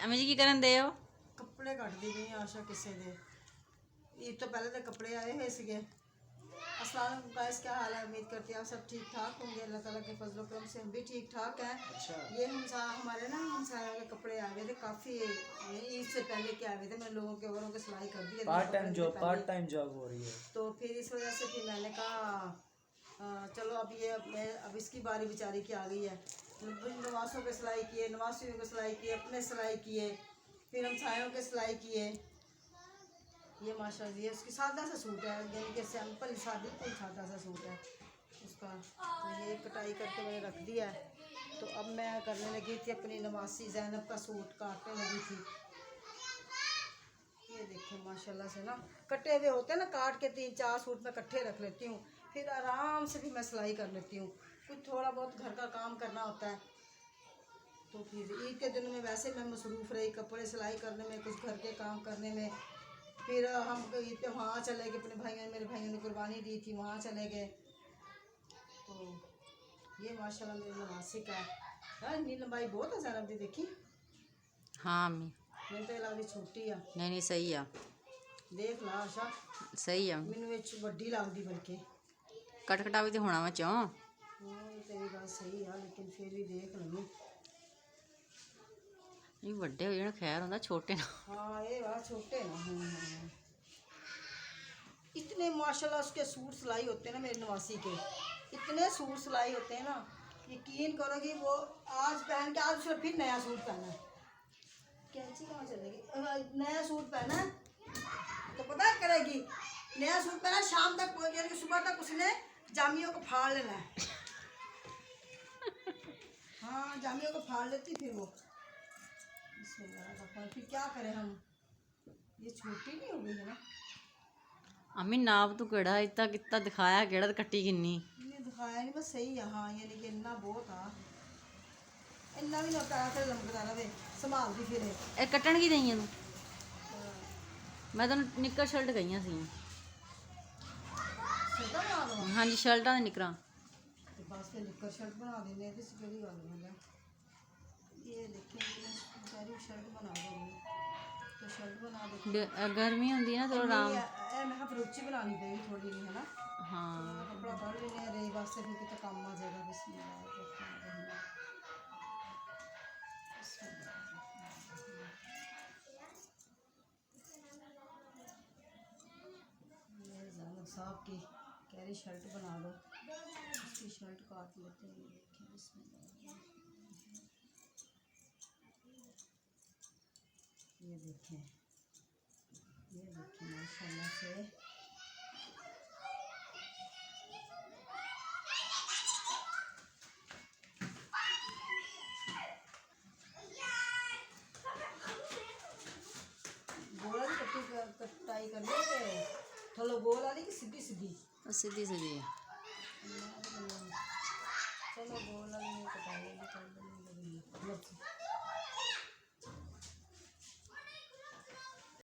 अम्मी जी की करन दे हो? कपड़े कटदी पई आशा किसे दे ईद तो पहले तो कपड़े आए हुए सीगे। अस्सलाम वालेकुम गाइस, क्या हाल है? उम्मीद करती हैं आप सब ठीक ठाक होंगे। अल्लाह ताला के फजल करम से हम भी ठीक ठाक हैं। अच्छा। ये हमारे ना हमसायों के कपड़े आए हुए थे काफ़ी, ईद से पहले के आए हुए थे। मैंने लोगों के औरों के सिलाई कर दी पार्ट टाइम जॉब हो रही है तो फिर इस वजह से फिर मैंने कहा चलो अब इसकी बारी बेचारी की आ गई है। नवासों के सिलाई किए, नवासियों के सिलाई किए, अपने सिलाई किए, फिर हमसायों के सिलाई किए। ये माशाल्लाह ये उसकी सादा सा सूट है, यानी कि सिंपल सादी कोई सादा सा सूट है उसका। तो ये कटाई करके मैंने रख दिया है। तो अब मैं करने लगी थी अपनी नवासी ज़ैनब का सूट काटने लगी थी। ये देखिए माशाल्लाह से ना कटे हुए होते हैं ना, काट के 3-4 सूट में इकट्ठे रख लेती हूँ, फिर आराम से भी मैं सिलाई कर लेती हूँ। कुछ थोड़ा बहुत घर का काम करना होता है तो फिर ईद के दिनों में वैसे मैं मसरूफ़ रही कपड़े सिलाई करने में, कुछ घर के काम करने में। फिर हम ईद पे वहाँ चले गए, अपने मेरे भाइयों ने कुर्बानी दी थी, वहाँ चले गए। तो ये माशाल्लाह मेरी नवासी का है। इतनी लंबाई बहुत है ज़ैनब दी, देखी? हाँ अम्मी। मैंने तो लगती छोटी आ। नहीं सही आ, देख ला आशा, सही आ। मैनू विच वड्डी लगदी बल्कि। कटकटा भी तो होना वा चों। हाँ तेरी बात सही है, लेकिन फिर भी देख लूँ। ये बड़े हो जाने खैर होंदा, छोटे ना। हाँ ये बात छोटे ना। हाँ। इतने माशाल्लाह उसके सूट सिलाई होते हैं ना मेरे नवासी के, इतने सूट सिलाई होते हैं ना, यकीन करो कि वो आज पहन के आज उसने फिर नया सूट पहना है। कैंची कहाँ चलेगी? नया सूट पहना है तो पता है करेगी, नया सूट पहना शाम तक, यानी कि सुबह तक उसने जामियों को फाड़ लेना है। हाँ जामियों को फाड़ लेती फिर वो। फिर क्या करें हम, ये छोटी नहीं हो गई है ना? अम्मी नाप तू केड़ा इतना कितना दिखाया, केड़ा ते कट्टी किन्नी? ये दिखाया नहीं, बस सही है। हाँ यानी कि इन्ना बहुत आ, इन्ना भी ना पैर फिर लमकदा रहे, संभालती फिर। ए कट्टण की दई तू? मैं तैਨੂੰ निक्कर शर्ट कही सी। शर्टा बना दो हाँ जी शर्टां ते निक्करां। तो बस फिर निक्कर शर्ट बना देने, ये केड़ी गल है। ये देखिए बेचारी शर्ट बना दो तो शर्ट बना दो। गर्मी होंदी ना थोड़ा आराम। मैं फरोची बनानी पेगी थोड़ी नहीं है ना। हाँ कपड़ा पढ़ लेने रे वास्ते फिर कितने काम आ जाएगा। बिस्मिल्लाह। साहब की कह रही शर्ट बना दो, उसकी शर्ट काट लेते हैं। देखिए बिस्मिल्लाह, ये देखिए माशाल्लाह से गोला की कटाई कर ली, थोड़ा गोल वाली कि सीधी सीधी? सीधी सीधी।